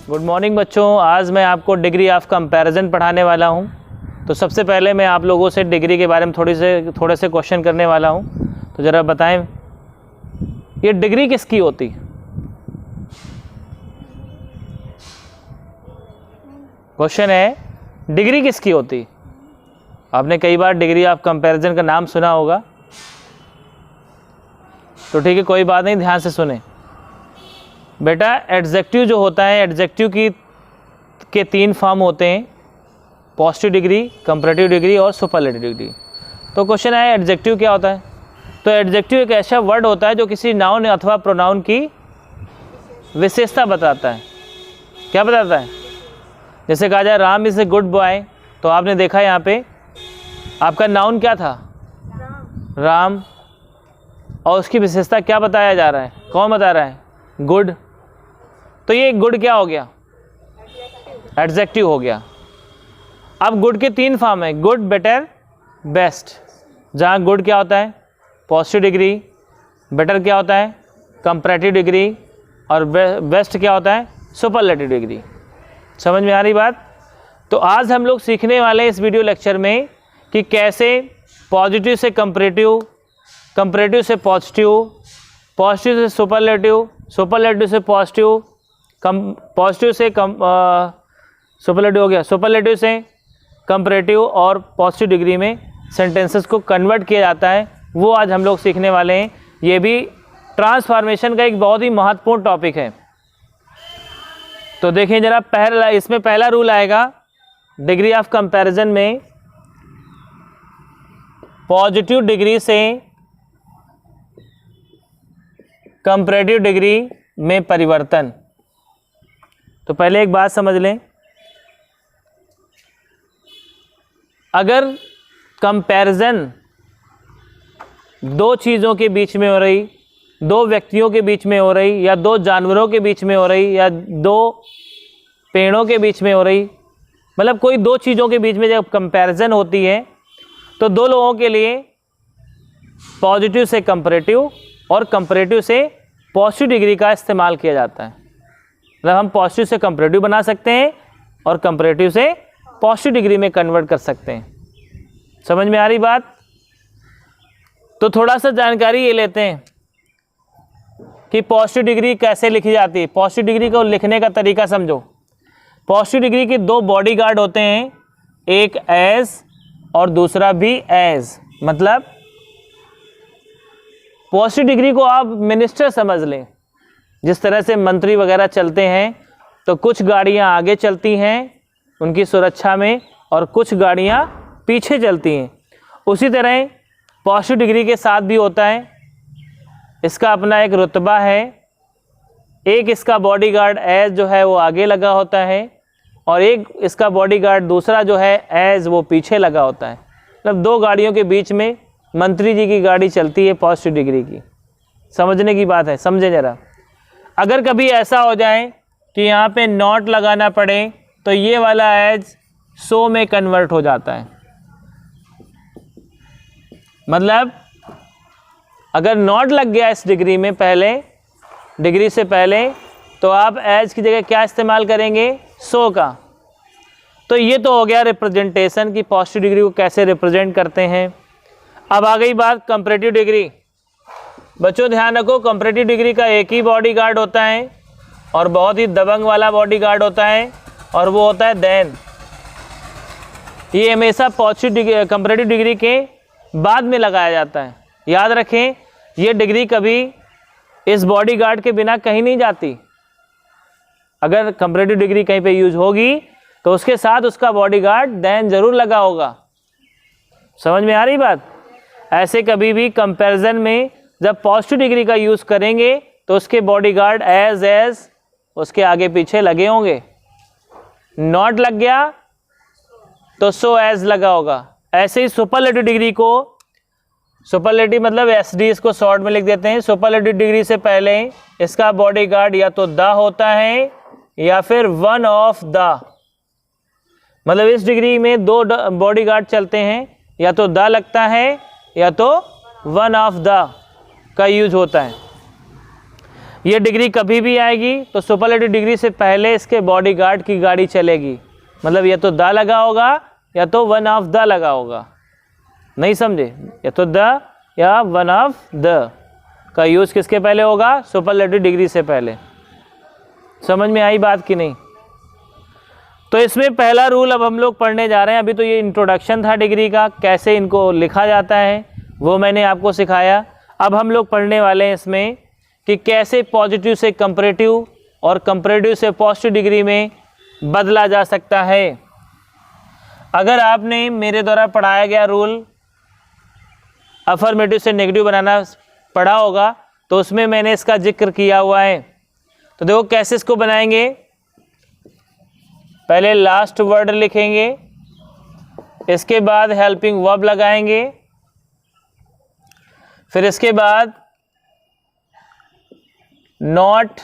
Good morning बच्चों। आज मैं आपको डिग्री ऑफ कंपैरिजन पढ़ाने वाला हूं। तो सबसे पहले मैं आप लोगों से डिग्री के बारे में थोड़े से क्वेश्चन करने वाला हूं। तो ज़रा बताएं, ये डिग्री किसकी होती? क्वेश्चन है, डिग्री किसकी होती? आपने कई बार डिग्री ऑफ कंपैरिजन का नाम सुना होगा, तो ठीक है, कोई बात नहीं, ध्यान से सुने बेटा। एडजेक्टिव जो होता है, एडजेक्टिव के 3 फॉर्म होते हैं, पॉजिटिव डिग्री, कंपैरेटिव डिग्री और सुपरलेटिव डिग्री। तो क्वेश्चन है, एडजेक्टिव क्या होता है? तो एडजेक्टिव एक ऐसा वर्ड होता है जो किसी नाउन अथवा प्रोनाउन की विशेषता बताता है। क्या बताता है? जैसे कहा जाए Ram is a good boy, तो आपने देखा यहाँ पे आपका नाउन क्या था? राम। और उसकी विशेषता क्या बताया जा रहा है? कौन बता रहा है? गुड। तो ये गुड क्या हो गया? एडजेक्टिव हो गया। अब गुड के 3 फॉर्म है, गुड, बेटर, बेस्ट। जहाँ गुड क्या होता है? पॉजिटिव डिग्री, बेटर क्या होता है? कंपैरेटिव डिग्री, और बेस्ट क्या होता है? Superlative degree. समझ में आ रही बात? तो आज हम लोग सीखने वाले हैं इस वीडियो लेक्चर में कि कैसे पॉजिटिव से कंपैरेटिव, कंपैरेटिव से पॉजिटिव, पॉजिटिव से सुपरलेटिव, सुपरलेटिव से पॉजिटिव, पॉजिटिव से सुपरलेटिव हो गया, सुपरलेटिव से कंपैरेटिव और पॉजिटिव डिग्री में सेंटेंसेस को कन्वर्ट किया जाता है, वो आज हम लोग सीखने वाले हैं। ये भी ट्रांसफॉर्मेशन का एक बहुत ही महत्वपूर्ण टॉपिक है। तो देखें जरा, इसमें पहला रूल आएगा डिग्री ऑफ कंपैरिजन में, पॉजिटिव डिग्री से कंपैरेटिव डिग्री में परिवर्तन। तो पहले एक बात समझ लें, अगर कंपैरिजन 2 चीज़ों के बीच में हो रही, 2 व्यक्तियों के बीच में हो रही, या 2 जानवरों के बीच में हो रही, या 2 पेड़ों के बीच में हो रही, मतलब कोई 2 चीज़ों के बीच में जब कंपैरिजन होती है, तो 2 लोगों के लिए पॉजिटिव से कंपैरेटिव और कंपैरेटिव से पॉजिटिव डिग्री का इस्तेमाल किया जाता है। मतलब हम पॉजिटिव से कंपैरेटिव बना सकते हैं और कंपैरेटिव से पॉजिटिव डिग्री में कन्वर्ट कर सकते हैं। समझ में आ रही बात? तो थोड़ा सा जानकारी ये लेते हैं कि पॉजिटिव डिग्री कैसे लिखी जाती है। पॉजिटिव डिग्री को लिखने का तरीका समझो। पॉजिटिव डिग्री के 2 बॉडीगार्ड होते हैं, एक एज और दूसरा भी एज। मतलब पॉजिटिव डिग्री को आप मिनिस्टर समझ लें। जिस तरह से मंत्री वगैरह चलते हैं, तो कुछ गाड़ियां आगे चलती हैं उनकी सुरक्षा में और कुछ गाड़ियां पीछे चलती हैं। उसी तरह पॉजिटिव डिग्री के साथ भी होता है, इसका अपना एक रुतबा है। एक इसका बॉडीगार्ड एज जो है वो आगे लगा होता है, और एक इसका बॉडीगार्ड दूसरा जो है एज वो पीछे लगा होता है। मतलब 2 गाड़ियों के बीच में मंत्री जी की गाड़ी चलती है पॉजिटिव डिग्री की। समझने की बात है, समझे जरा। अगर कभी ऐसा हो जाए कि यहाँ पे नॉट लगाना पड़े, तो ये वाला एज 100 में कन्वर्ट हो जाता है। मतलब अगर नॉट लग गया इस डिग्री में, पहले डिग्री से पहले, तो आप एज की जगह क्या इस्तेमाल करेंगे? 100 का। तो ये तो हो गया रिप्रेजेंटेशन की पॉजिटिव डिग्री को कैसे रिप्रेजेंट करते हैं। अब आ गई बात कंपैरेटिव डिग्री। बच्चों ध्यान रखो, कंपैरेटिव डिग्री का एक ही बॉडीगार्ड होता है और बहुत ही दबंग वाला बॉडीगार्ड होता है, और वो होता है देन। ये हमेशा पॉजिटिव कंपैरेटिव डिग्री के बाद में लगाया जाता है। याद रखें, ये डिग्री कभी इस बॉडीगार्ड के बिना कहीं नहीं जाती। अगर कंपैरेटिव डिग्री कहीं पे यूज होगी तो उसके साथ उसका बॉडीगार्ड देन जरूर लगा होगा। समझ में आ रही बात? ऐसे कभी भी कंपैरिजन में जब पॉजिटिव डिग्री का यूज़ करेंगे तो उसके बॉडीगार्ड एज उसके आगे पीछे लगे होंगे। नॉट लग गया तो 100 एज लगा होगा। ऐसे ही सुपरलेटिव डिग्री को, सुपरलेटिव मतलब एसडी, इसको शॉर्ट में लिख देते हैं। सुपरलेटिव डिग्री से पहले इसका बॉडीगार्ड या तो द होता है या फिर वन ऑफ द। मतलब इस डिग्री में 2 बॉडीगार्ड चलते हैं, या तो द लगता है या तो वन ऑफ द का यूज होता है। ये डिग्री कभी भी आएगी तो सुपरलेटिव डिग्री से पहले इसके बॉडीगार्ड की गाड़ी चलेगी, मतलब या तो द लगा होगा या तो वन ऑफ द लगा होगा, नहीं समझे, या तो द या वन ऑफ द का यूज़ किसके पहले होगा, सुपरलेटिव डिग्री से पहले। समझ में आई बात कि नहीं? तो इसमें पहला रूल अब हम लोग पढ़ने जा रहे हैं। अभी तो ये इंट्रोडक्शन था डिग्री का, कैसे इनको लिखा जाता है वो मैंने आपको सिखाया। अब हम लोग पढ़ने वाले हैं इसमें कि कैसे पॉजिटिव से कंपैरेटिव और कंपैरेटिव से पॉजिटिव डिग्री में बदला जा सकता है। अगर आपने मेरे द्वारा पढ़ाया गया रूल अफर्मेटिव से नेगेटिव बनाना पढ़ा होगा तो उसमें मैंने इसका जिक्र किया हुआ है। तो देखो कैसे इसको बनाएंगे। पहले लास्ट वर्ड लिखेंगे, इसके बाद हेल्पिंग वर्ब लगाएंगे, फिर इसके बाद नॉट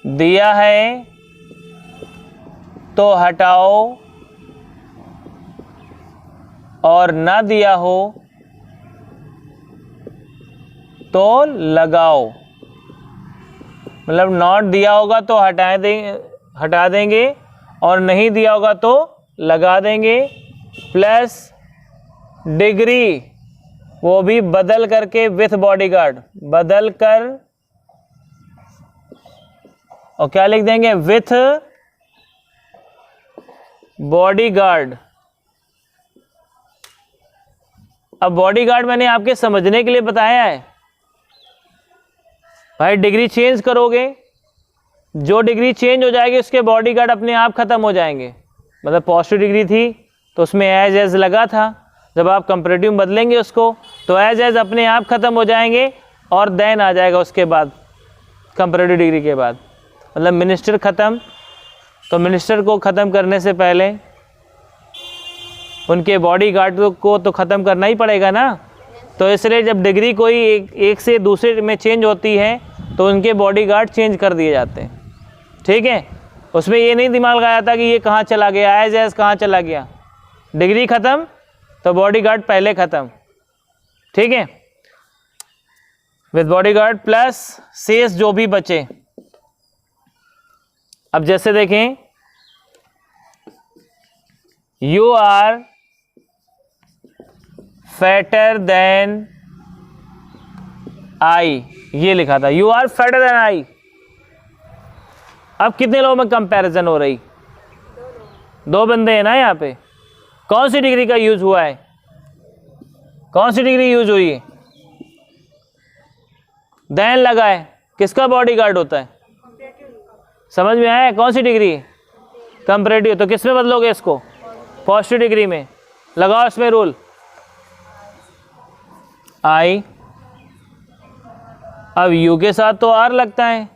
दिया है तो हटाओ और ना दिया हो तो लगाओ, मतलब नॉट दिया होगा तो हटा देंगे और नहीं दिया होगा तो लगा देंगे, प्लस डिग्री वो भी बदल करके विथ बॉडीगार्ड, बदल कर और क्या लिख देंगे, विथ बॉडीगार्ड। अब बॉडीगार्ड मैंने आपके समझने के लिए बताया है भाई। डिग्री चेंज करोगे, जो डिग्री चेंज हो जाएगी उसके बॉडीगार्ड अपने आप खत्म हो जाएंगे। मतलब पॉजिटिव डिग्री थी तो उसमें एज लगा था, जब आप कंपैरेटिव बदलेंगे उसको तो एज अपने आप खत्म हो जाएंगे और देन आ जाएगा उसके बाद कंपैरेटिव डिग्री के बाद। मतलब मिनिस्टर ख़त्म, तो मिनिस्टर को ख़त्म करने से पहले उनके बॉडीगार्ड को तो ख़त्म करना ही पड़ेगा ना। तो इसलिए जब डिग्री कोई एक से दूसरे में चेंज होती है तो उनके बॉडीगार्ड चेंज कर दिए जाते हैं। ठीक है, उसमें ये नहीं दिमाग लगाया था कि ये कहाँ चला गया, एज कहाँ चला गया। डिग्री ख़त्म तो बॉडीगार्ड पहले ख़त्म। ठीक है, विद बॉडीगार्ड प्लस शेष जो भी बचे। अब जैसे देखें, you are fatter than I, ये लिखा था, you are fatter than I. अब कितने लोगों में कंपैरिजन हो रही, दो बंदे हैं ना यहाँ पे। कौन सी डिग्री का यूज हुआ है, कौन सी डिग्री यूज हुई है, देन लगा है, किसका बॉडीगार्ड होता है, समझ में आया? कौन सी डिग्री, कंपैरेटिव। तो किस में बदलोगे इसको, पॉजिटिव डिग्री में। लगाओ इसमें रूल, आई। अब यू के साथ तो आर लगता है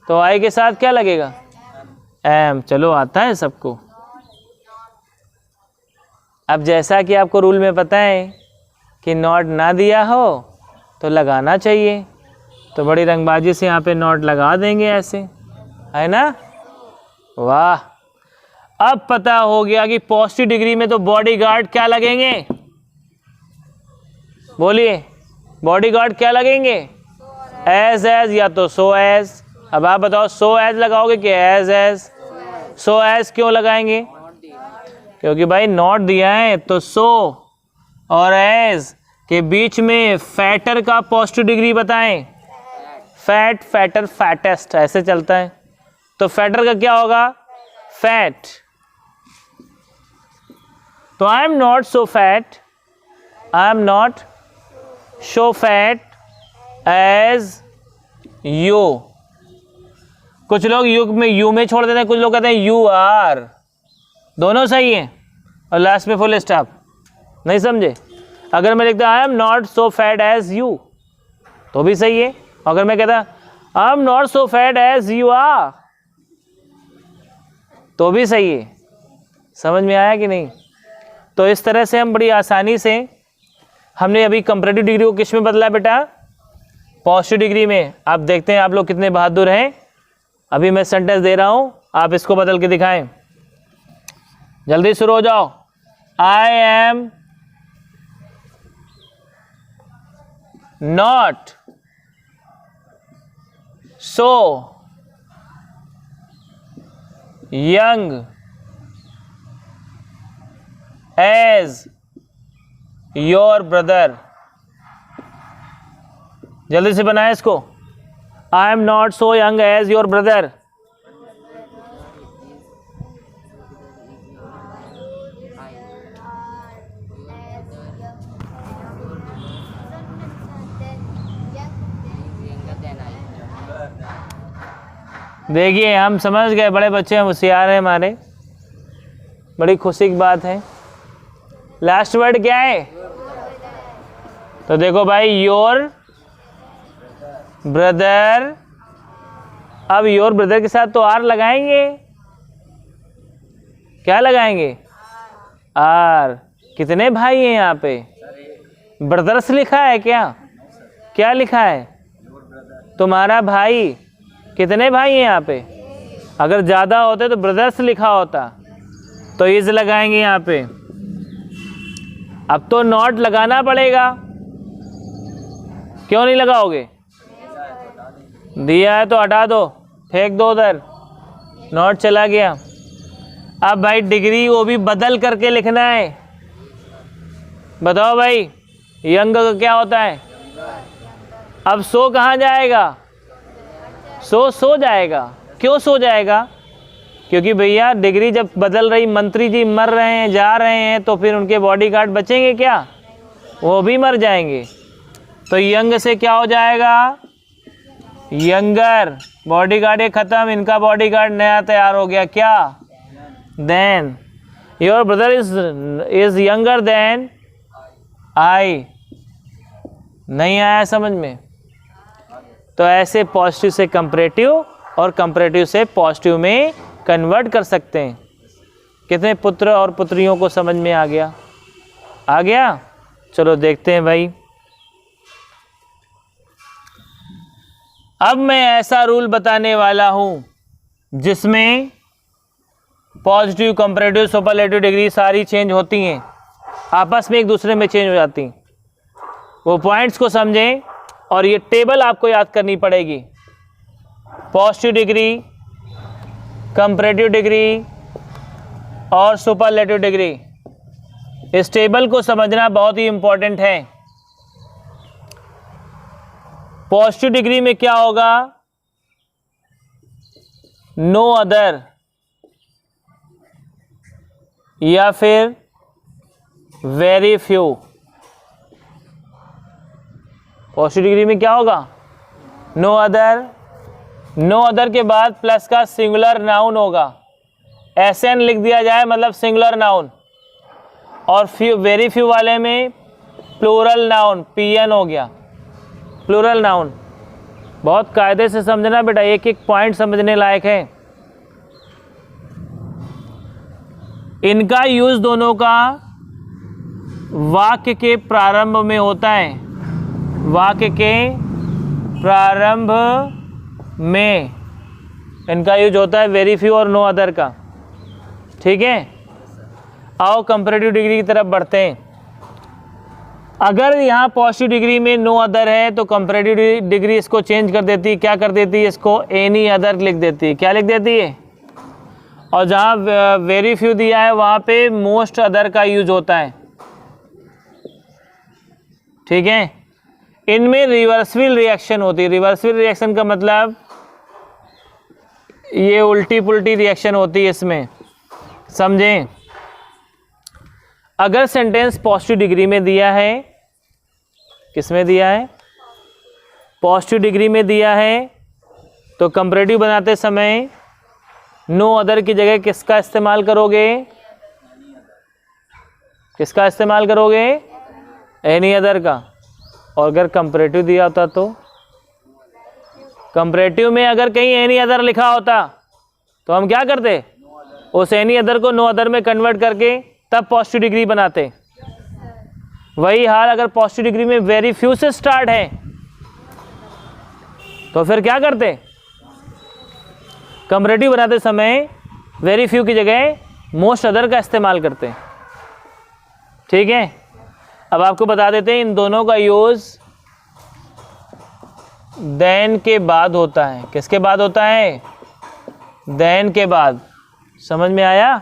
तो आई के साथ क्या लगेगा, एम। चलो आता है सबको। अब जैसा कि आपको रूल में पता है कि नॉट ना दिया हो तो लगाना चाहिए, तो बड़ी रंगबाजी से यहाँ पे नॉट लगा देंगे ऐसे, है ना। वाह, अब पता हो गया कि पॉजिटिव डिग्री में तो बॉडीगार्ड क्या लगेंगे, बोलिए बॉडीगार्ड क्या लगेंगे, एज या तो सो एज। अब आप बताओ सो एज लगाओगे कि एज? सो एज क्यों लगाएंगे, क्योंकि भाई नॉट दिया है तो सो और एज के बीच में फैटर का पॉजिटिव डिग्री बताएं। फैट, फैटर, फैटेस्ट ऐसे चलता है, तो फैटर का क्या होगा, फैट। तो I am not so fat, I am not so fat as you. कुछ लोग यू में छोड़ देते हैं, कुछ लोग कहते हैं यू आर, दोनों सही हैं और लास्ट में फुल स्टॉप। नहीं समझे? अगर मैं लिखता I am not so fat as you तो भी सही है। अगर मैं कहता I am not so fat as you are तो भी सही है। समझ में आया कि नहीं? तो इस तरह से हम बड़ी आसानी से, हमने अभी कंपैरेटिव डिग्री को किस में बदला बेटा, पॉजिटिव डिग्री में। आप देखते हैं आप लोग कितने बहादुर हैं। अभी मैं सेंटेंस दे रहा हूं, आप इसको बदल के दिखाएं। जल्दी शुरू हो जाओ। आई am not so young age your brother. जल्दी से बनाए इसको। आई am not so young age your brother. देखिए हम समझ गए, बड़े बच्चे हैं, होशियार हैं हमारे, बड़ी खुशी की बात है। लास्ट वर्ड क्या है? तो देखो भाई, योर ब्रदर। अब योर ब्रदर के साथ तो आर लगाएंगे। क्या लगाएंगे? आर। कितने भाई हैं यहाँ पे? ब्रदर्स लिखा है क्या? क्या लिखा है? तुम्हारा भाई। कितने भाई हैं यहाँ पे? अगर ज़्यादा होते तो ब्रदर्स लिखा होता, तो इज लगाएंगे यहाँ पे। अब तो नॉट लगाना पड़ेगा। क्यों नहीं लगाओगे? दिया है तो हटा दो, फेंक दो उधर, नॉट चला गया। अब भाई डिग्री वो भी बदल करके लिखना है। बताओ भाई, यंग का क्या होता है? अब सो कहाँ जाएगा? सो जाएगा। क्यों सो जाएगा? क्योंकि भैया डिग्री जब बदल रही, मंत्री जी मर रहे हैं, जा रहे हैं, तो फिर उनके बॉडीगार्ड बचेंगे क्या? वो भी मर जाएंगे। तो यंग से क्या हो जाएगा? यंगर। बॉडीगार्ड ये खत्म, इनका बॉडीगार्ड नया तैयार हो गया। क्या? Then your brother is younger than I. नहीं आया समझ में? तो ऐसे पॉजिटिव से कंपैरेटिव और कंपैरेटिव से पॉजिटिव में कन्वर्ट कर सकते हैं। कितने पुत्र और पुत्रियों को समझ में आ गया? आ गया? चलो देखते हैं भाई। अब मैं ऐसा रूल बताने वाला हूं जिसमें पॉजिटिव, कंपैरेटिव, सुपरलेटिव डिग्री सारी चेंज होती हैं, आपस में एक दूसरे में चेंज हो जाती हैं। वो पॉइंट्स को समझें और ये टेबल आपको याद करनी पड़ेगी। पॉजिटिव डिग्री, कंपैरेटिव डिग्री और सुपरलेटिव डिग्री। इस टेबल को समझना बहुत ही इंपॉर्टेंट है। पॉजिटिव डिग्री में क्या होगा? नो अदर या फिर वेरी फ्यू। पॉजिटिव डिग्री में क्या होगा? No other. नो अदर के बाद प्लस का सिंगुलर नाउन होगा। एसएन लिख दिया जाए मतलब सिंगुलर नाउन। और फ्यू, वेरी फ्यू वाले में प्लूरल नाउन, पीएन हो गया, प्लूरल नाउन। बहुत कायदे से समझना बेटा, एक एक पॉइंट समझने लायक है। इनका यूज दोनों का वाक्य के प्रारंभ में होता है। वाक्य के प्रारंभ में इनका यूज होता है, वेरी फ्यू और नो अदर का। ठीक है, आओ कंपैरेटिव डिग्री की तरफ बढ़ते हैं। अगर यहाँ पॉजिटिव डिग्री में नो अदर है तो कंपैरेटिव डिग्री इसको चेंज कर देती है। क्या कर देती है? इसको एनी अदर लिख देती है। क्या लिख देती है? और जहाँ वेरी फ्यू दिया है वहाँ पे मोस्ट अदर का यूज होता है। ठीक है, इनमें रिवर्सिबल रिएक्शन होती है। रिवर्सिबल रिएक्शन का मतलब ये उल्टी पुल्टी रिएक्शन होती है इसमें, समझें। अगर सेंटेंस पॉजिटिव डिग्री में दिया है, किस में दिया है? पॉजिटिव डिग्री में दिया है, तो कंपैरेटिव बनाते समय नो अदर की जगह किसका इस्तेमाल करोगे? किसका इस्तेमाल करोगे? एनी अदर का। और अगर कंपैरेटिव दिया होता तो कंपैरेटिव में अगर कहीं एनी अदर लिखा होता तो हम क्या करते? उस एनी अदर को नो अदर में कन्वर्ट करके तब पॉजिटिव डिग्री बनाते। वही हाल अगर पॉजिटिव डिग्री में वेरी फ्यू से स्टार्ट है तो फिर क्या करते? कंपैरेटिव बनाते समय वेरी फ्यू की जगह मोस्ट अदर का इस्तेमाल करते। ठीक है, अब आपको बता देते हैं इन दोनों का यूज देन के बाद होता है। किसके बाद होता है? देन के बाद। समझ में आया?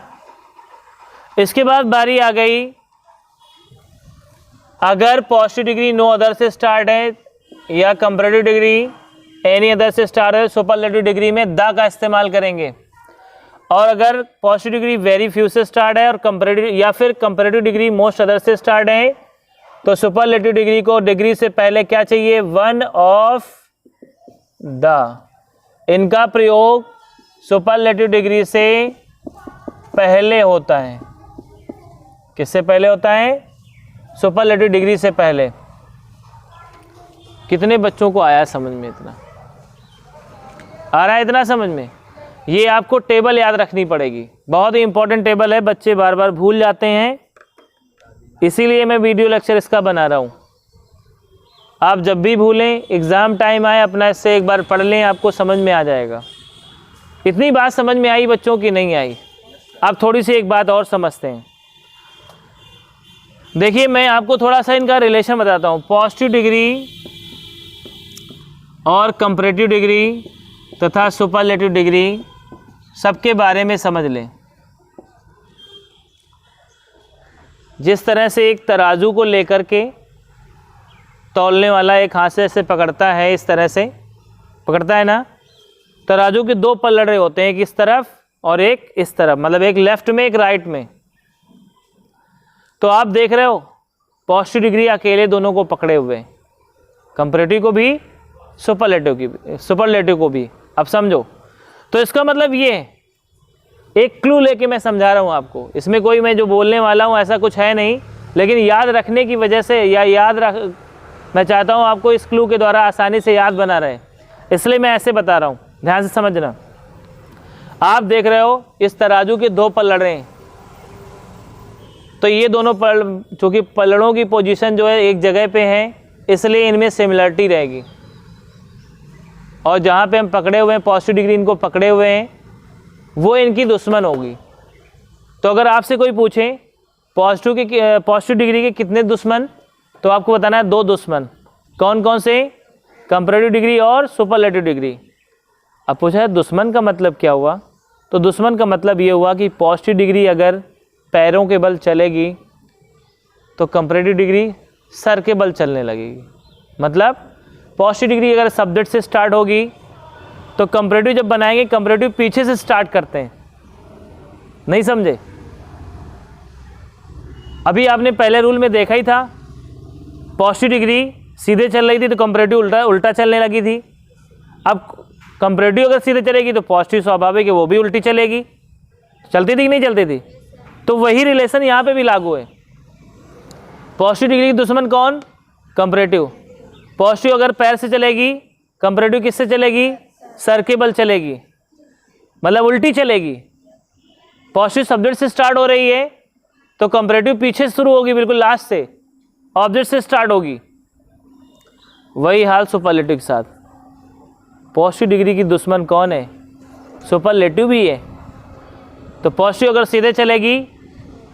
इसके बाद बारी आ गई, अगर पॉजिटिव डिग्री नो अदर से स्टार्ट है या कंपैरेटिव डिग्री एनी अदर से स्टार्ट है, सुपरलेटिव डिग्री में द का इस्तेमाल करेंगे। और अगर पॉजिटिव डिग्री वेरी फ्यू से स्टार्ट है और कंपैरेटिव या फिर कंपैरेटिव डिग्री मोस्ट अदर से स्टार्ट है, तो सुपरलेटिव डिग्री को डिग्री से पहले क्या चाहिए? One of the. इनका प्रयोग सुपरलेटिव डिग्री से पहले होता है। किससे पहले होता है? सुपरलेटिव डिग्री से पहले। कितने बच्चों को आया समझ में? इतना आ रहा है? इतना समझ में? ये आपको टेबल याद रखनी पड़ेगी, बहुत ही इंपॉर्टेंट टेबल है, बच्चे बार बार भूल जाते हैं, इसीलिए मैं वीडियो लेक्चर इसका बना रहा हूँ। आप जब भी भूलें, एग्ज़ाम टाइम आए, अपना इससे एक बार पढ़ लें, आपको समझ में आ जाएगा। इतनी बात समझ में आई बच्चों की? नहीं आई। आप थोड़ी सी एक बात और समझते हैं। देखिए, मैं आपको थोड़ा सा इनका रिलेशन बताता हूँ। पॉजिटिव डिग्री और कंपैरेटिव डिग्री तथा सुपरलेटिव डिग्री सबके बारे में समझ लें। जिस तरह से एक तराजू को लेकर के तौलने वाला एक हाथ से ऐसे पकड़ता है, इस तरह से पकड़ता है ना, तराजू के दो पल्लड़े होते हैं, एक इस तरफ और एक इस तरफ, मतलब एक लेफ्ट में एक राइट में। तो आप देख रहे हो पॉजिटिव डिग्री अकेले दोनों को पकड़े हुए, कंपैरेटिव को भी सुपरलेटिव को भी। अब समझो, तो इसका मतलब ये एक क्लू लेके मैं समझा रहा हूँ आपको। इसमें कोई मैं जो बोलने वाला हूँ ऐसा कुछ है नहीं, लेकिन याद रखने की वजह से या मैं चाहता हूँ आपको इस क्लू के द्वारा आसानी से याद बना रहे, इसलिए मैं ऐसे बता रहा हूँ। ध्यान से समझना। आप देख रहे हो इस तराजू के दो पल्लड़े हैं, तो ये दोनों चूँकि पल्लड़ों की पोजीशन जो है एक जगह पे है, इसलिए इनमें सिमिलरिटी रहेगी। और जहाँ पे हम पकड़े हुए हैं, पॉजिटिव डिग्री इनको पकड़े हुए हैं, वो इनकी दुश्मन होगी। तो अगर आपसे कोई पूछे पॉजिटिव डिग्री के कितने दुश्मन, तो आपको बताना है दो दुश्मन। कौन कौन से? कंपैरेटिव डिग्री और सुपरलेटिव डिग्री। अब पूछा है दुश्मन का मतलब क्या हुआ, तो दुश्मन का मतलब ये हुआ कि पॉजिटिव डिग्री अगर पैरों के बल चलेगी तो कंपैरेटिव डिग्री सर के बल चलने लगेगी। मतलब पॉजिटिव डिग्री अगर सब्जेक्ट से स्टार्ट होगी तो कंपैरेटिव जब बनाएंगे, कंपैरेटिव पीछे से स्टार्ट करते हैं। नहीं समझे? अभी आपने पहले रूल में देखा ही था, पॉजिटिव डिग्री सीधे चल रही थी तो कंपैरेटिव उल्टा चलने लगी थी। अब कंपैरेटिव अगर सीधे चलेगी तो पॉजिटिव स्वाभाविक है वो भी उल्टी चलेगी। चलती थी कि नहीं चलती थी? तो वही रिलेशन यहाँ पे भी लागू है। पॉजिटिव डिग्री की दुश्मन कौन? कंपैरेटिव। पॉजिटिव अगर पैर से चलेगी, कंपैरेटिव किससे चलेगी? सर के बल चलेगी, मतलब उल्टी चलेगी। पॉजिटिव सब्जेक्ट से स्टार्ट हो रही है तो कंपैरेटिव पीछे से शुरू होगी, बिल्कुल लास्ट से, ऑब्जेक्ट से स्टार्ट होगी। वही हाल सुपरलेटिव के साथ। पॉजिटिव डिग्री की दुश्मन कौन है? सुपरलेटिव भी है। तो पॉजिटिव अगर सीधे चलेगी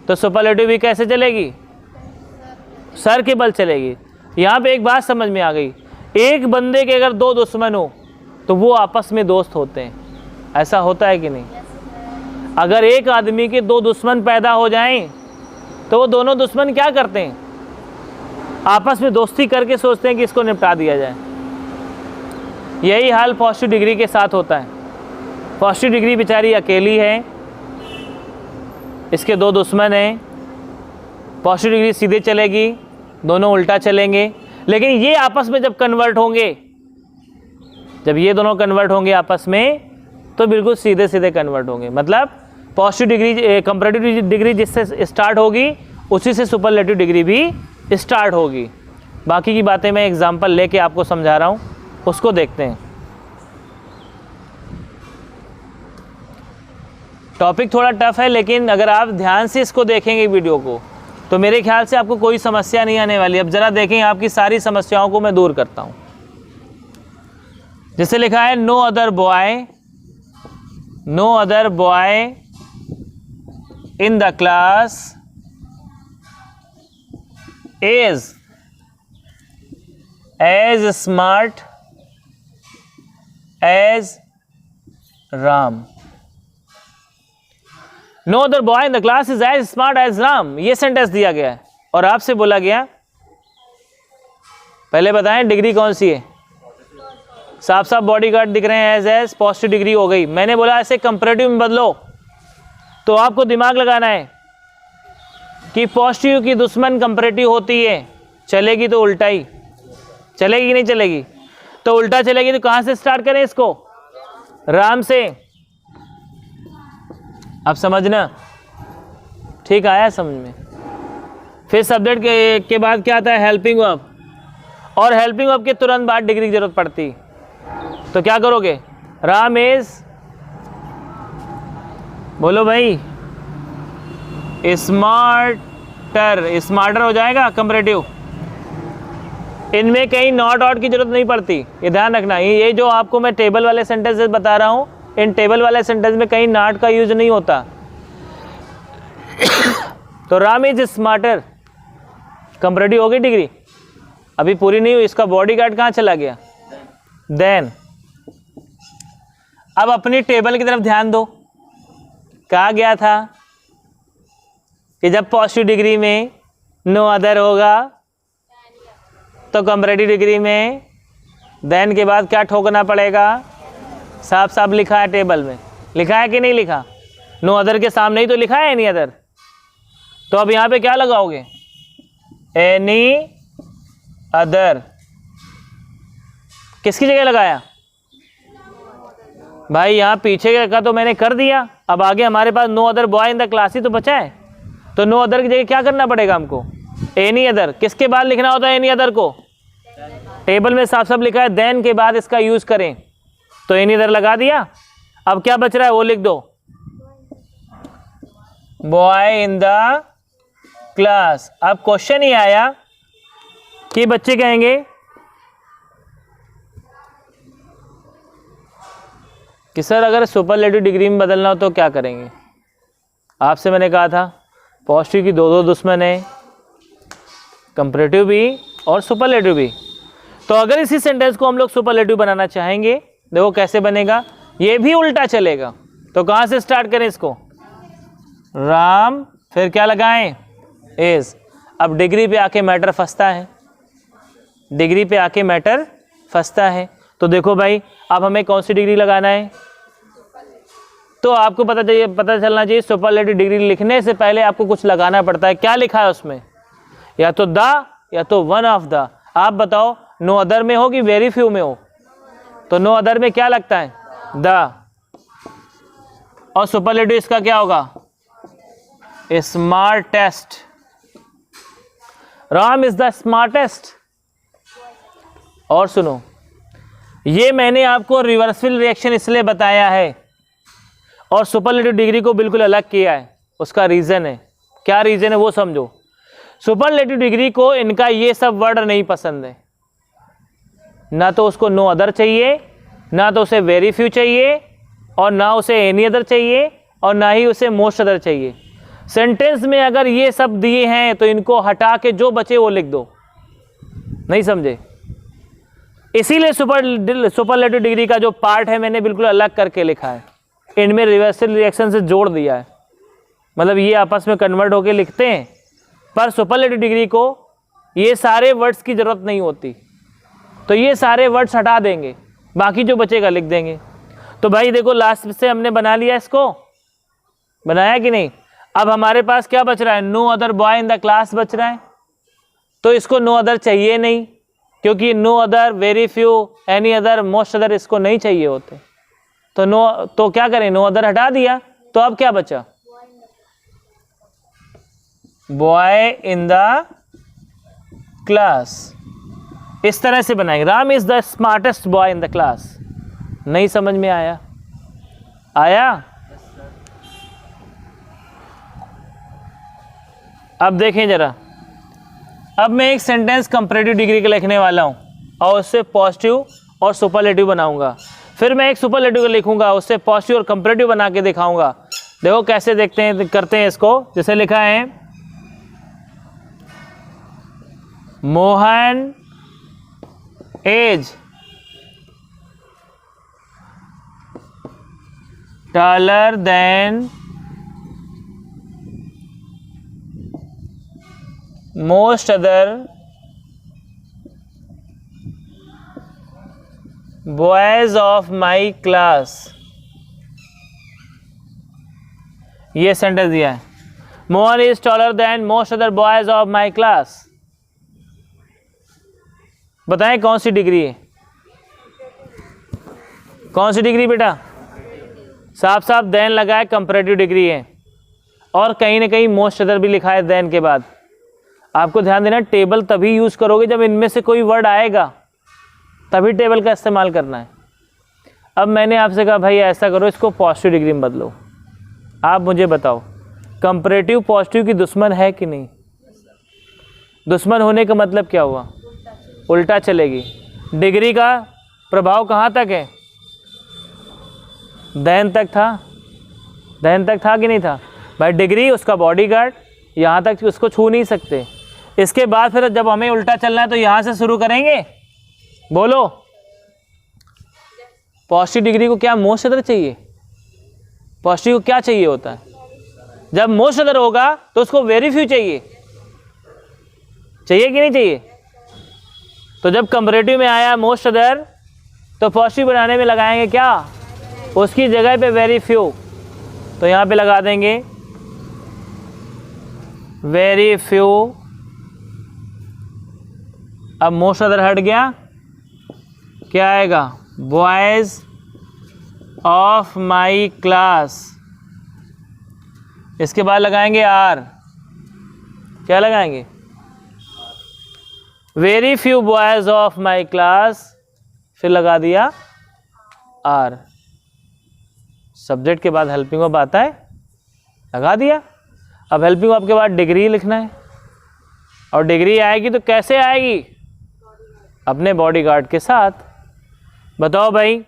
तो सुपरलेटिव भी कैसे चलेगी? सर के बल चलेगी। यहाँ पे एक बात समझ में आ गई, एक बंदे के अगर दो दुश्मन हो तो वो आपस में दोस्त होते हैं। ऐसा होता है कि नहीं? अगर एक आदमी के दो दुश्मन पैदा हो जाएं तो वो दोनों दुश्मन क्या करते हैं? आपस में दोस्ती करके सोचते हैं कि इसको निपटा दिया जाए। यही हाल पॉजिटिव डिग्री के साथ होता है। पॉजिटिव डिग्री बेचारी अकेली है, इसके दो दुश्मन हैं। पॉजिटिव डिग्री सीधे चलेगी, दोनों उल्टा चलेंगे, लेकिन ये आपस में जब कन्वर्ट होंगे, जब ये दोनों कन्वर्ट होंगे आपस में, तो बिल्कुल सीधे सीधे कन्वर्ट होंगे। मतलब पॉजिटिव डिग्री कंपैरेटिव डिग्री जिससे स्टार्ट होगी उसी से सुपरलेटिव डिग्री भी स्टार्ट होगी। बाकी की बातें मैं एग्जांपल लेके आपको समझा रहा हूँ, उसको देखते हैं। टॉपिक थोड़ा टफ है, लेकिन अगर आप ध्यान से इसको देखेंगे वीडियो को तो मेरे ख्याल से आपको कोई समस्या नहीं आने वाली। अब ज़रा देखें, आपकी सारी समस्याओं को मैं दूर करता हूँ। जैसे लिखा है no other boy in the class is as smart as Ram. No other boy in the class is as smart as Ram. ये सेंटेंस दिया गया है और आपसे बोला गया, पहले बताएं डिग्री कौन सी है? साफ साफ बॉडीगार्ड दिख रहे हैं, एज पॉजिटिव डिग्री हो गई। मैंने बोला ऐसे कंपैरेटिव में बदलो, तो आपको दिमाग लगाना है कि पॉजिटिव की दुश्मन कंपैरेटिव होती है। चलेगी तो उल्टा ही चलेगी, कि नहीं चलेगी? तो उल्टा चलेगी तो कहां से स्टार्ट करें इसको? राम से। अब समझना, ठीक आया समझ में? फिर सब्जेक्ट के बाद क्या आता है? Helping verb. और हेल्पिंग वर्ब के तुरंत बाद डिग्री की जरूरत पड़ती, तो क्या करोगे? राम इज, बोलो भाई, स्मार्टर। स्मार्टर हो जाएगा कंपैरेटिव। इनमें कहीं नॉट आउट की जरूरत नहीं पड़ती, ये ध्यान रखना। ये जो आपको मैं टेबल वाले सेंटेंसेस बता रहा हूँ, इन टेबल वाले सेंटेंस में कहीं नॉट का यूज नहीं होता। तो राम इज स्मार्टर, कंपैरेटिव हो गई डिग्री। अभी पूरी नहीं हुई, इसका बॉडीगार्ड कहाँ चला गया? देन। अब अपनी टेबल की तरफ ध्यान दो। कहा गया था कि जब पॉजिटिव डिग्री में नो अदर होगा तो कंपैरेटिव डिग्री में देन के बाद क्या ठोकना पड़ेगा? साफ साफ लिखा है टेबल में, लिखा है कि नहीं लिखा? नो अदर के सामने ही तो लिखा है एनी अदर। तो अब यहाँ पे क्या लगाओगे? Any other. किसकी जगह लगाया भाई? यहाँ पीछे का तो मैंने कर दिया, अब आगे हमारे पास no other boy in the class ही तो बचा है। तो नो अदर की जगह क्या करना पड़ेगा हमको? Any other. किसके बाद लिखना होता है एनी अदर को? टेबल में साफ साफ लिखा है देन के बाद इसका यूज करें, तो एनी अदर लगा दिया। अब क्या बच रहा है वो लिख दो, बॉय इन द क्लास। अब क्वेश्चन ही आया कि बच्चे कहेंगे कि सर अगर सुपरलेटिव डिग्री में बदलना हो तो क्या करेंगे? आपसे मैंने कहा था पॉजिटिव की दो दुश्मन है, कंपैरेटिव भी और सुपरलेटिव भी। तो अगर इसी सेंटेंस को हम लोग सुपरलेटिव बनाना चाहेंगे, देखो कैसे बनेगा, ये भी उल्टा चलेगा। तो कहां से स्टार्ट करें इसको? राम, फिर क्या लगाएं? इज। अब डिग्री पे आके मैटर फंसता है, डिग्री पे आके मैटर फंसता है। तो देखो भाई, अब हमें कौन सी डिग्री लगाना है? तो आपको पता चलना चाहिए सुपरलेटिव डिग्री लिखने से पहले आपको कुछ लगाना पड़ता है। क्या लिखा है उसमें? या तो द या तो वन ऑफ द। आप बताओ नो अदर में हो कि वेरी फ्यू में हो? तो नो अदर में क्या लगता है? द। और सुपरलेटिव इसका क्या होगा? Smartest. Ram is the smartest. और सुनो, ये मैंने आपको रिवर्सल रिएक्शन इसलिए बताया है और सुपरलेटिव डिग्री को बिल्कुल अलग किया है। उसका रीजन है, क्या रीजन है वो समझो। सुपरलेटिव डिग्री को इनका ये सब वर्ड नहीं पसंद है, ना तो उसको नो अदर चाहिए, ना तो उसे वेरी फ्यू चाहिए, और ना उसे एनी अदर चाहिए, और ना ही उसे मोस्ट अदर चाहिए। सेंटेंस में अगर ये सब दिए हैं तो इनको हटा के जो बचे वो लिख दो। नहीं समझे? इसीलिए सुपरलेटिव डिग्री का जो पार्ट है मैंने बिल्कुल अलग करके लिखा है, इनमें रिवर्सल रिएक्शन से जोड़ दिया है। मतलब ये आपस में कन्वर्ट होके लिखते हैं, पर सुपरलेटिव डिग्री को ये सारे वर्ड्स की जरूरत नहीं होती, तो ये सारे वर्ड्स हटा देंगे, बाकी जो बचेगा लिख देंगे। तो भाई देखो लास्ट से हमने बना लिया, इसको बनाया कि नहीं? अब हमारे पास क्या बच रहा है? No other boy in the class बच रहा है। तो इसको नो अदर चाहिए नहीं, क्योंकि no other, very few, any other, most other इसको नहीं चाहिए होते। तो क्या करें? नो अदर हटा दिया, तो अब क्या बचा? Boy in the class. इस तरह से बनाएंगे, Ram is the smartest boy in the class. नहीं समझ में आया? आया? अब देखें जरा, अब मैं एक सेंटेंस कंपैरेटिव डिग्री का लिखने वाला हूं और उससे पॉजिटिव और सुपरलेटिव बनाऊंगा। फिर मैं एक सुपरलेटिव लिखूंगा, उससे पॉजिटिव और कंपैरेटिव बना के दिखाऊंगा। देखो कैसे देखते हैं, करते हैं इसको। जैसे लिखा है Mohan as taller than most other boys of my class। ये सेंटेंस दिया है, Mohan is taller than most other boys of my class. बताएं कौन सी डिग्री है, कौन सी डिग्री बेटा? साफ साफ देन लगा है, कंपैरेटिव डिग्री है, और कहीं ना कहीं मोस्ट अदर भी लिखा है देन के बाद। आपको ध्यान देना, टेबल तभी यूज करोगे जब इनमें से कोई वर्ड आएगा, तभी टेबल का इस्तेमाल करना है। अब मैंने आपसे कहा भाई ऐसा करो, इसको पॉजिटिव डिग्री में बदलो। आप मुझे बताओ, कंपैरेटिव पॉजिटिव की दुश्मन है कि नहीं? दुश्मन होने का मतलब क्या हुआ? उल्टा चलेगी। डिग्री का प्रभाव कहाँ तक है? देन तक था, देन तक था कि नहीं था? भाई डिग्री उसका बॉडीगार्ड, यहाँ तक उसको छू नहीं सकते। इसके बाद फिर जब हमें उल्टा चलना है तो यहाँ से शुरू करेंगे। बोलो, पॉजिटिव डिग्री को क्या मोस्ट अदर चाहिए? पॉजिटिव को क्या चाहिए होता है? जब मोस्ट अदर होगा तो उसको वेरी फ्यू चाहिए, चाहिए कि नहीं चाहिए? तो जब कंपैरेटिव में आया मोस्ट अदर, तो पॉजिटिव बनाने में लगाएंगे क्या? उसकी जगह पे वेरी फ्यू। तो यहाँ पे लगा देंगे वेरी फ्यू। अब मोस्ट अदर हट गया, क्या आएगा? Boys of my class. इसके बाद लगाएंगे आर। क्या लगाएंगे? Very few boys of my class, फिर लगा दिया आर। सब्जेक्ट के बाद हेल्पिंग वर्ब आता है, लगा दिया। अब हेल्पिंग वर्ब के बाद डिग्री लिखना है, और डिग्री आएगी तो कैसे आएगी? अपने बॉडीगार्ड के साथ। बताओ भाई,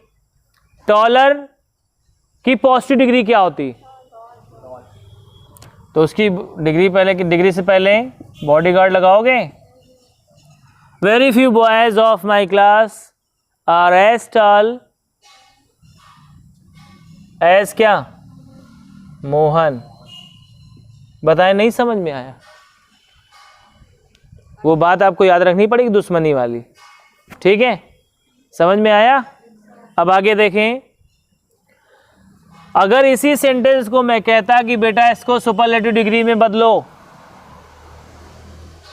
टॉलर की पॉजिटिव डिग्री क्या होती? तो उसकी डिग्री पहले की डिग्री से पहले बॉडीगार्ड लगाओगे। Very few boys of my class are as tall as क्या? मोहन। बताएं, नहीं समझ में आया? वो बात आपको याद रखनी पड़ेगी, दुश्मनी वाली। ठीक है, समझ में आया? अब आगे देखें, अगर इसी सेंटेंस को मैं कहता कि बेटा इसको सुपरलेटिव डिग्री में बदलो,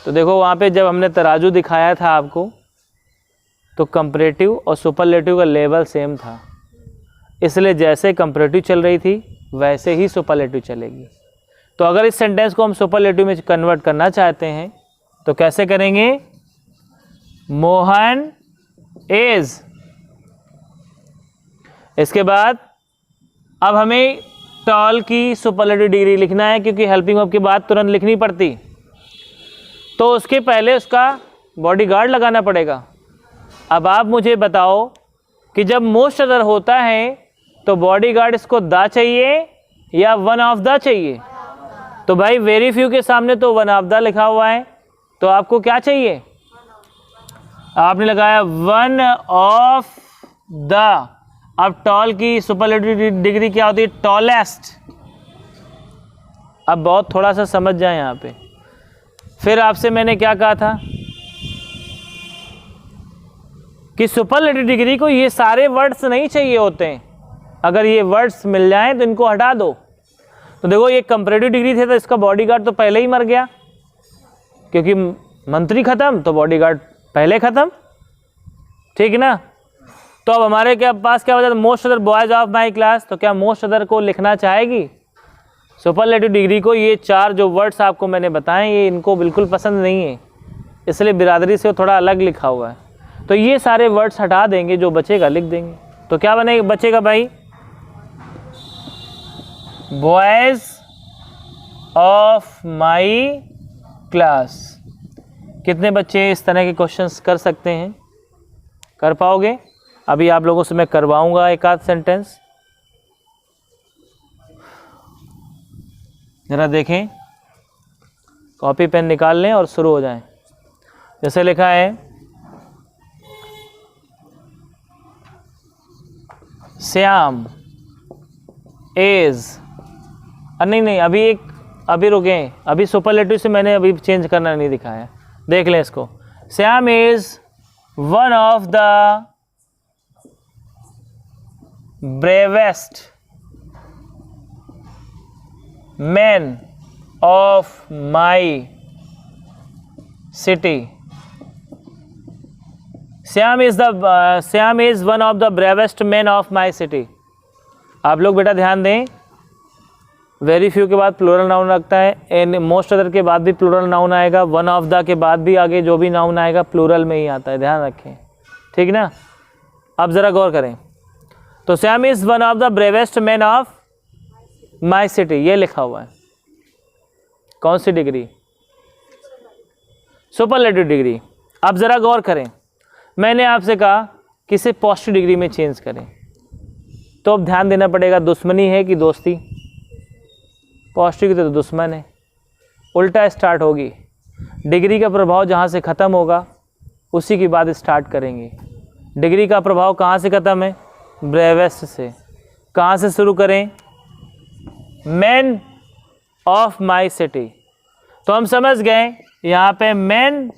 तो देखो वहां पे जब हमने तराजू दिखाया था आपको, तो कंपैरेटिव और सुपरलेटिव का लेवल सेम था, इसलिए जैसे कंपैरेटिव चल रही थी वैसे ही सुपरलेटिव चलेगी। तो अगर इस सेंटेंस को हम सुपरलेटिव में कन्वर्ट करना चाहते हैं तो कैसे करेंगे? मोहन इज। इसके बाद अब हमें टॉल की सुपरलेटिव डिग्री लिखना है, क्योंकि हेल्पिंग वर्ब की बात तुरंत लिखनी पड़ती, तो उसके पहले उसका बॉडीगार्ड लगाना पड़ेगा। अब आप मुझे बताओ कि जब मोस्ट अदर होता है तो बॉडीगार्ड इसको द चाहिए या वन ऑफ द चाहिए? तो भाई वेरी फ्यू के सामने तो वन ऑफ द लिखा हुआ है, तो आपको क्या चाहिए? आपने लगाया वन ऑफ द। अब टॉल की सुपरलेटिव डिग्री क्या होती है? टॉलेस्ट। अब बहुत थोड़ा सा समझ जाए यहाँ पे। फिर आपसे मैंने क्या कहा था कि सुपरलेटिव डिग्री को ये सारे वर्ड्स नहीं चाहिए होते हैं, अगर ये वर्ड्स मिल जाएं तो इनको हटा दो। तो देखो ये कंपैरेटिव डिग्री थे तो इसका बॉडीगार्ड तो पहले ही मर गया, क्योंकि मंत्री खत्म तो बॉडीगार्ड पहले खत्म। ठीक है ना? तो अब हमारे क्या पास क्या बचा? Most other boys of my class. तो क्या मोस्ट अदर को लिखना चाहेगी सुपरलेटिव डिग्री को? ये चार जो वर्ड्स आपको मैंने बताए ये इनको बिल्कुल पसंद नहीं है, इसलिए बिरादरी से थोड़ा अलग लिखा हुआ है। तो ये सारे वर्ड्स हटा देंगे, जो बचेगा लिख देंगे। तो क्या बनेगा? बचेगा भाई बॉयज ऑफ माई क्लास। कितने बच्चे इस तरह के क्वेश्चंस कर सकते हैं? कर पाओगे? अभी आप लोगों से मैं करवाऊंगा एक आध सेंटेंस, जरा देखें, कॉपी पेन निकाल लें और शुरू हो जाएं। जैसे लिखा है, श्याम इज, नहीं अभी रुके, अभी सुपरलेटिव से मैंने अभी चेंज करना नहीं दिखाया, देख लें इसको। Shyam is one of the bravest man of my city. Shyam is one of the bravest man of my city. आप लोग बेटा ध्यान दें, वेरी फ्यू के बाद प्लूरल नाउन लगता है, एंड मोस्ट अदर के बाद भी प्लूरल नाउन आएगा, वन ऑफ द के बाद भी आगे जो भी नाउन आएगा प्लूरल में ही आता है, ध्यान रखें, ठीक ना। अब ज़रा गौर करें, तो Shyam is one of the bravest man of my city, ये लिखा हुआ है, कौन सी डिग्री? Superlative degree. अब ज़रा गौर करें, मैंने आपसे कहा कि इसे पॉजिटिव डिग्री में चेंज करें, तो अब ध्यान देना पड़ेगा, दुश्मनी है कि दोस्ती? पॉजिटिव की तो दुश्मन है, उल्टा स्टार्ट होगी, डिग्री का प्रभाव जहाँ से ख़त्म होगा उसी के बाद स्टार्ट करेंगे। डिग्री का प्रभाव कहाँ से ख़त्म है? ब्रेवेस्ट से। कहाँ से शुरू करें? Man of my city. तो हम समझ गए यहाँ पे मैन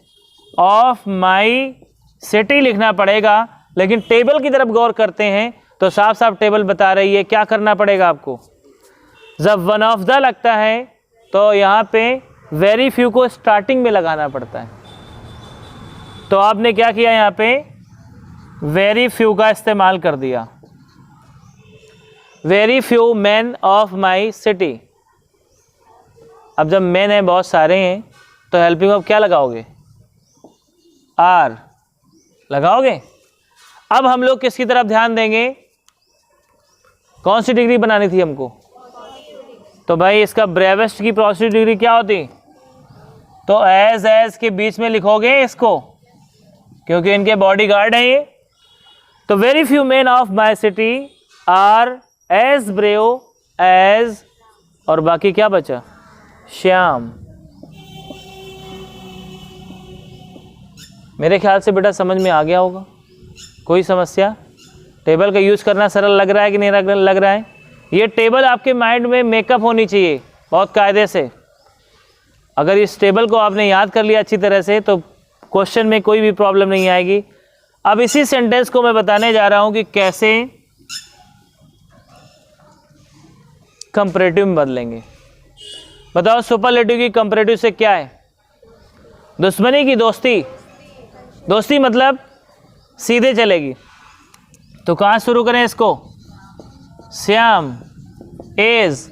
ऑफ माई सिटी लिखना पड़ेगा, लेकिन टेबल की तरफ गौर करते हैं तो साफ साफ टेबल बता रही है क्या करना पड़ेगा आपको। जब वन ऑफ द लगता है तो यहाँ पे वेरी फ्यू को स्टार्टिंग में लगाना पड़ता है, तो आपने क्या किया, यहाँ पे वेरी फ्यू का इस्तेमाल कर दिया, very few man of my city. अब जब मैन है, बहुत सारे हैं, तो हेल्पिंग ऑफ क्या लगाओगे? आर लगाओगे। अब हम लोग किसकी तरफ ध्यान देंगे? कौन सी डिग्री बनानी थी हमको? तो भाई इसका ब्रेवेस्ट की पॉजिटिव डिग्री क्या होती? तो एज के बीच में लिखोगे इसको, क्योंकि इनके बॉडीगार्ड हैं ये। तो very few man of my city are as brave as, और बाकी क्या बचा? श्याम। मेरे ख्याल से बेटा समझ में आ गया होगा, कोई समस्या? टेबल का यूज़ करना सरल लग रहा है कि नहीं लग रहा है? ये टेबल आपके माइंड में मेकअप होनी चाहिए बहुत कायदे से। अगर इस टेबल को आपने याद कर लिया अच्छी तरह से तो क्वेश्चन में कोई भी प्रॉब्लम नहीं आएगी। अब इसी सेंटेंस को मैं बताने जा रहा हूं कि कैसे कंपैरेटिव में बदलेंगे। बताओ सुपरलेटिव की कंपैरेटिव से क्या है? दुश्मनी की दोस्ती। दोस्ती मतलब सीधे चलेगी, तो कहाँ शुरू करें इसको? श्याम इज।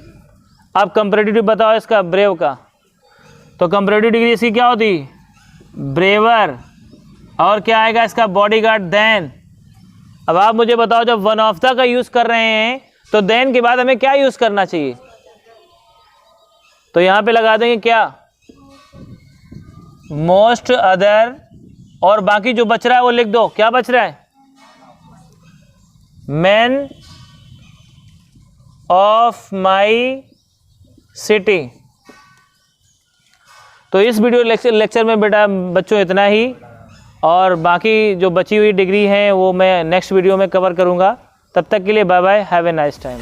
अब कंपैरेटिव बताओ इसका, ब्रेव का, तो कंपैरेटिव डिग्री इसकी क्या होती? ब्रेवर। और क्या आएगा इसका? Bodyguard then. अब आप मुझे बताओ, जब वन ऑफ द का यूज़ कर रहे हैं तो देन के बाद हमें क्या यूज़ करना चाहिए? तो यहाँ पे लगा देंगे क्या? मोस्ट अदर, और बाकी जो बच रहा है वो लिख दो। क्या बच रहा है? Man of my city. तो इस वीडियो लेक्चर में बेटा बच्चों इतना ही, और बाकी जो बची हुई डिग्री हैं वो मैं नेक्स्ट वीडियो में कवर करूँगा। तब तक के लिए bye bye, have a nice time.